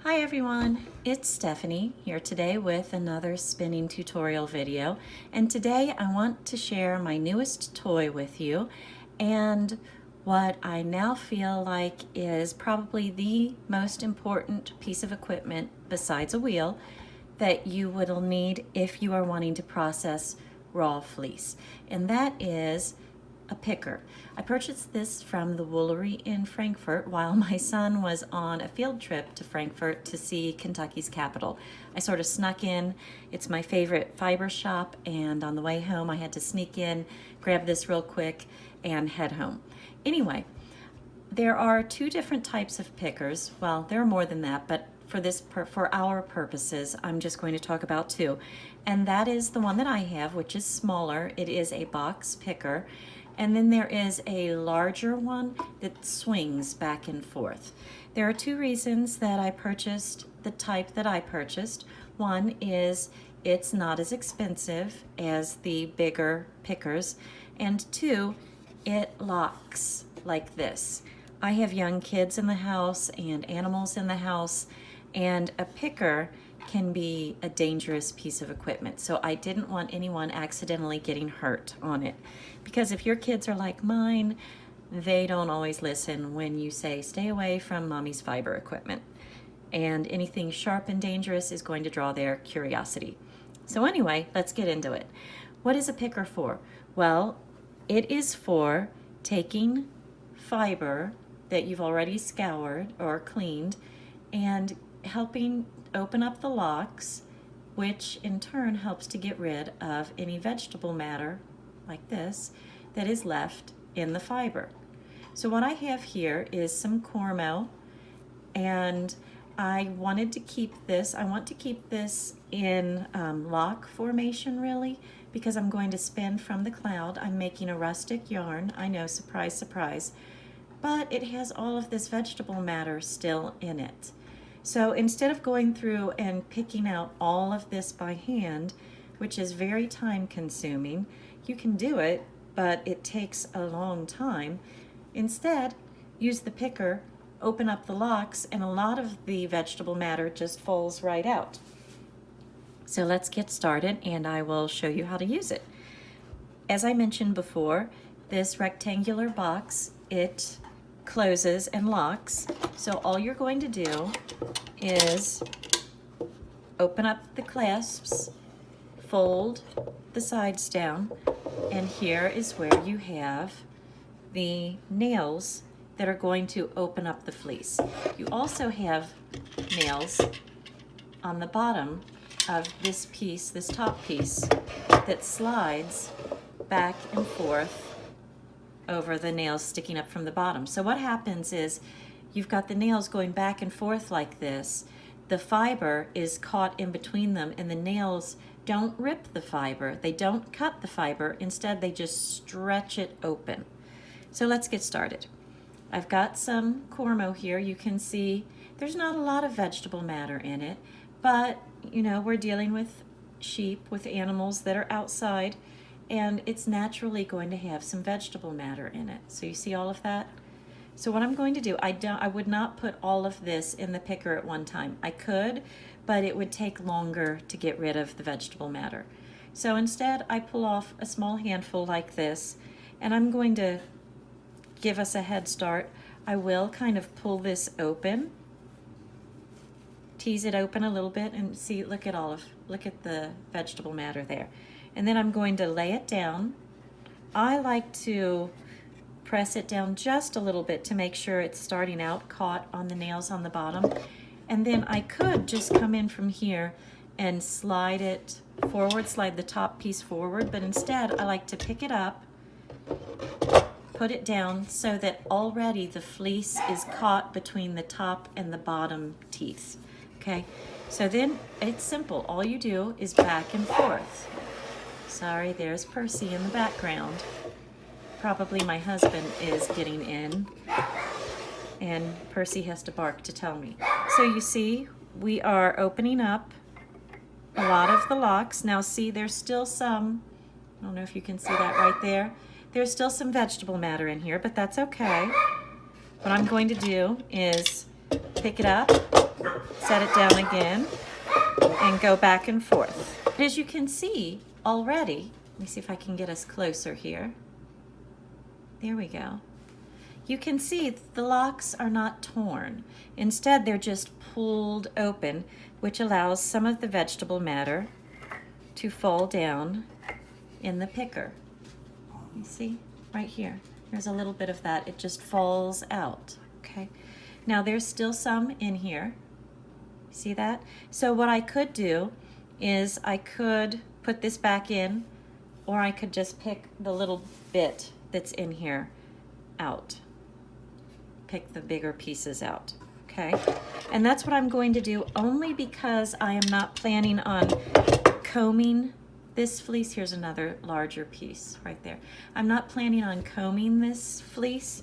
Hi everyone, it's Stephanie here today with another spinning tutorial video, and today I want to share my newest toy with you and what I now feel like is probably the most important piece of equipment besides a wheel that you will need if you are wanting to process raw fleece, and that is a picker. I purchased this from the Woolery in Frankfort while my son was on a field trip to Frankfort to see Kentucky's capital. I sort of snuck in. It's my favorite fiber shop, and on the way home I had to sneak in, grab this real quick, and head home. Anyway, there are two different types of pickers. Well, there are more than that, but for our purposes, I'm just going to talk about two. And that is the one that I have, which is smaller. It is a box picker. And then there is a larger one that swings back and forth. There are two reasons that I purchased the type that I purchased. One is it's not as expensive as the bigger pickers. And two, it locks like this. I have young kids in the house and animals in the house, and a picker can be a dangerous piece of equipment. So I didn't want anyone accidentally getting hurt on it. Because if your kids are like mine, they don't always listen when you say, stay away from mommy's fiber equipment. And anything sharp and dangerous is going to draw their curiosity. So anyway, let's get into it. What is a picker for? Well, it is for taking fiber that you've already scoured or cleaned and helping open up the locks, which in turn helps to get rid of any vegetable matter like this that is left in the fiber. So what I have here is some Cormo, and I want to keep this in lock formation really, because I'm going to spin from the cloud. I'm making a rustic yarn. I know, surprise, surprise, but it has all of this vegetable matter still in it. So instead of going through and picking out all of this by hand, which is very time consuming, you can do it, but it takes a long time. Instead, use the picker, open up the locks, and a lot of the vegetable matter just falls right out. So let's get started, and I will show you how to use it. As I mentioned before, this rectangular box, it closes and locks. So all you're going to do is open up the clasps, fold the sides down, and here is where you have the nails that are going to open up the fleece. You also have nails on the bottom of this piece, this top piece, that slides back and forth over the nails sticking up from the bottom. So what happens is you've got the nails going back and forth like this. The fiber is caught in between them, and the nails don't rip the fiber. They don't cut the fiber. Instead, they just stretch it open. So let's get started. I've got some Cormo here. You can see there's not a lot of vegetable matter in it, but you know, we're dealing with sheep, with animals that are outside, and it's naturally going to have some vegetable matter in it. So you see all of that? So what I'm going to do, I would not put all of this in the picker at one time. I could, but it would take longer to get rid of the vegetable matter. So instead, I pull off a small handful like this, and I'm going to give us a head start. I will kind of pull this open, tease it open a little bit, and see, look at the vegetable matter there. And then I'm going to lay it down. I like to press it down just a little bit to make sure it's starting out caught on the nails on the bottom. And then I could just come in from here and slide it forward, slide the top piece forward, but instead I like to pick it up, put it down so that already the fleece is caught between the top and the bottom teeth. Okay, so then it's simple. All you do is back and forth. Sorry, there's Percy in the background. Probably my husband is getting in, and Percy has to bark to tell me. So you see, we are opening up a lot of the locks. Now see, there's still some, I don't know if you can see that right there. There's still some vegetable matter in here, but that's okay. What I'm going to do is pick it up, set it down again, and go back and forth. As you can see already, let me see if I can get us closer here. There we go. You can see the locks are not torn. Instead, they're just pulled open, which allows some of the vegetable matter to fall down in the picker. You see, right here. There's a little bit of that. It just falls out, okay? Now, there's still some in here. See that? So what I could do is I could put this back in, or I could just pick the little bit that's in here out. Pick the bigger pieces out, okay? And that's what I'm going to do only because I am not planning on combing this fleece. Here's another larger piece right there. I'm not planning on combing this fleece.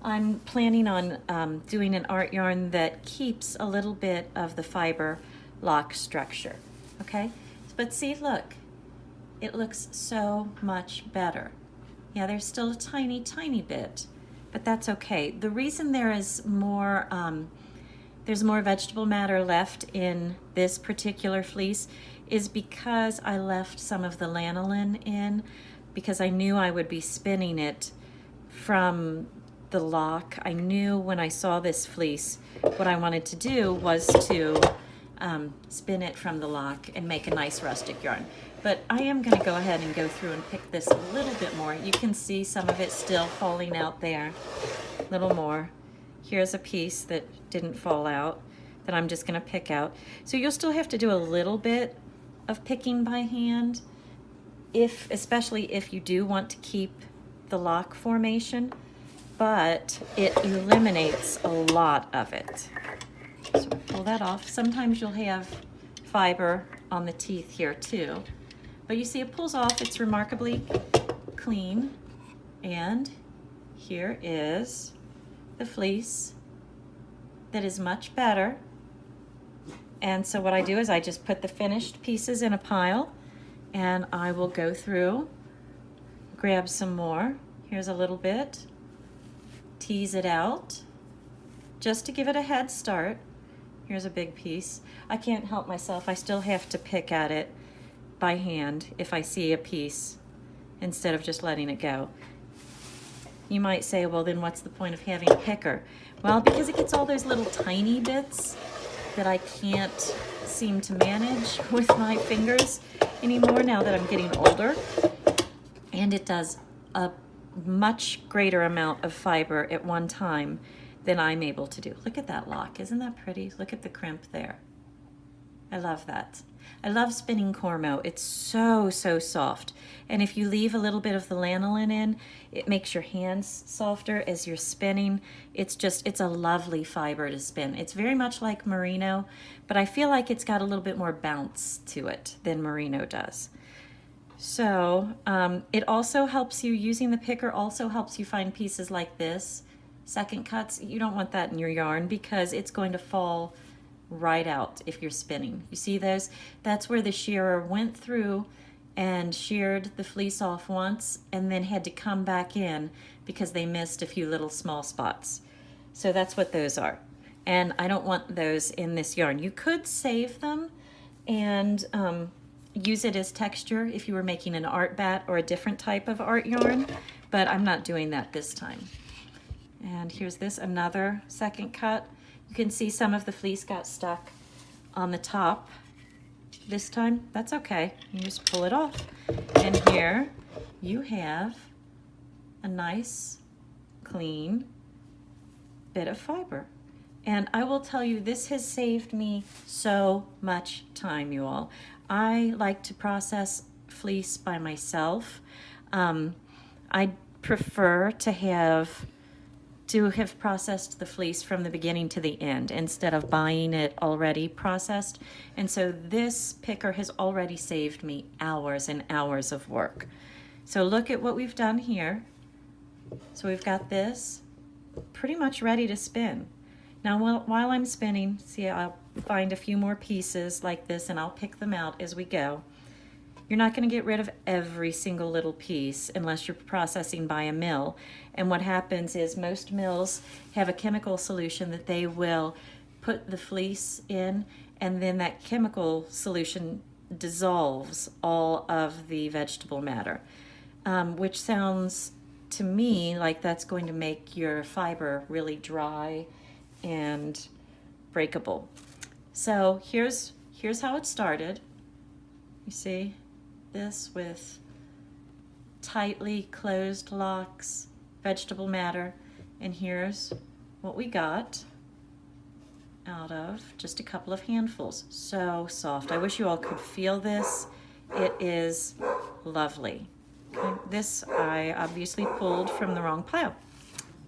I'm planning on doing an art yarn that keeps a little bit of the fiber lock structure, okay? But see, look, it looks so much better. Yeah, there's still a tiny, tiny bit, but that's okay. The reason there is more, there's more vegetable matter left in this particular fleece is because I left some of the lanolin in, because I knew I would be spinning it from the lock. I knew when I saw this fleece, what I wanted to do was to spin it from the lock and make a nice rustic yarn. But I am going to go ahead and go through and pick this a little bit more. You can see some of it still falling out there. A little more. Here's a piece that didn't fall out that I'm just going to pick out. So you'll still have to do a little bit of picking by hand, especially if you do want to keep the lock formation, but it eliminates a lot of it. So pull that off. Sometimes you'll have fiber on the teeth here too, but you see it pulls off. It's remarkably clean. And here is the fleece that is much better. And so what I do is I just put the finished pieces in a pile, and I will go through, grab some more. Here's a little bit, tease it out, just to give it a head start. Here's a big piece. I can't help myself. I still have to pick at it by hand if I see a piece instead of just letting it go. You might say, well, then what's the point of having a picker? Well, because it gets all those little tiny bits that I can't seem to manage with my fingers anymore now that I'm getting older. And it does a much greater amount of fiber at one time than I'm able to do. Look at that lock. Isn't that pretty? Look at the crimp there. I love that. I love spinning Cormo. It's so, so soft. And if you leave a little bit of the lanolin in, it makes your hands softer as you're spinning. It's a lovely fiber to spin. It's very much like merino, but I feel like it's got a little bit more bounce to it than merino does. So it also helps you, using the picker also helps you find pieces like this, second cuts. You don't want that in your yarn because it's going to fall right out if you're spinning. You see those? That's where the shearer went through and sheared the fleece off once and then had to come back in because they missed a few little small spots. So that's what those are. And I don't want those in this yarn. You could save them and use it as texture if you were making an art bat or a different type of art yarn, but I'm not doing that this time. And here's this, another second cut. You can see some of the fleece got stuck on the top this time. That's okay. You just pull it off. And here you have a nice, clean bit of fiber. And I will tell you, this has saved me so much time, you all. I like to process fleece by myself. I prefer to have processed the fleece from the beginning to the end instead of buying it already processed. And so this picker has already saved me hours and hours of work. So look at what we've done here. So we've got this pretty much ready to spin. Now while I'm spinning, see, I'll find a few more pieces like this and I'll pick them out as we go. You're not going to get rid of every single little piece unless you're processing by a mill. And what happens is most mills have a chemical solution that they will put the fleece in, and then that chemical solution dissolves all of the vegetable matter, which sounds to me like that's going to make your fiber really dry and breakable. So here's how it started. You see this with tightly closed locks, vegetable matter, and here's what we got out of just a couple of handfuls. So soft. I wish you all could feel this. It is lovely. Okay. This I obviously pulled from the wrong pile.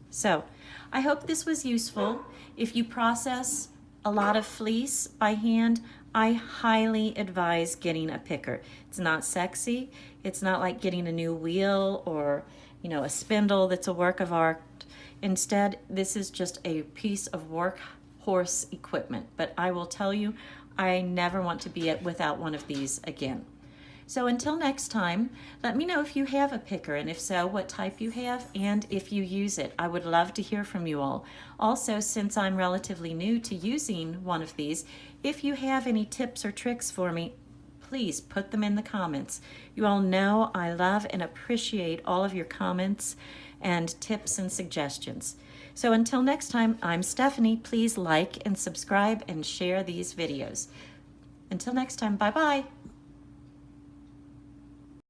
So I hope this was useful. If you process a lot of fleece by hand, I highly advise getting a picker. It's not sexy. It's not like getting a new wheel or, a spindle that's a work of art. Instead, this is just a piece of workhorse equipment. But I will tell you, I never want to be without one of these again. So until next time, let me know if you have a picker, and if so, what type you have, and if you use it. I would love to hear from you all. Also, since I'm relatively new to using one of these, if you have any tips or tricks for me, please put them in the comments. You all know I love and appreciate all of your comments and tips and suggestions. So until next time, I'm Stephanie. Please like and subscribe and share these videos. Until next time, bye-bye.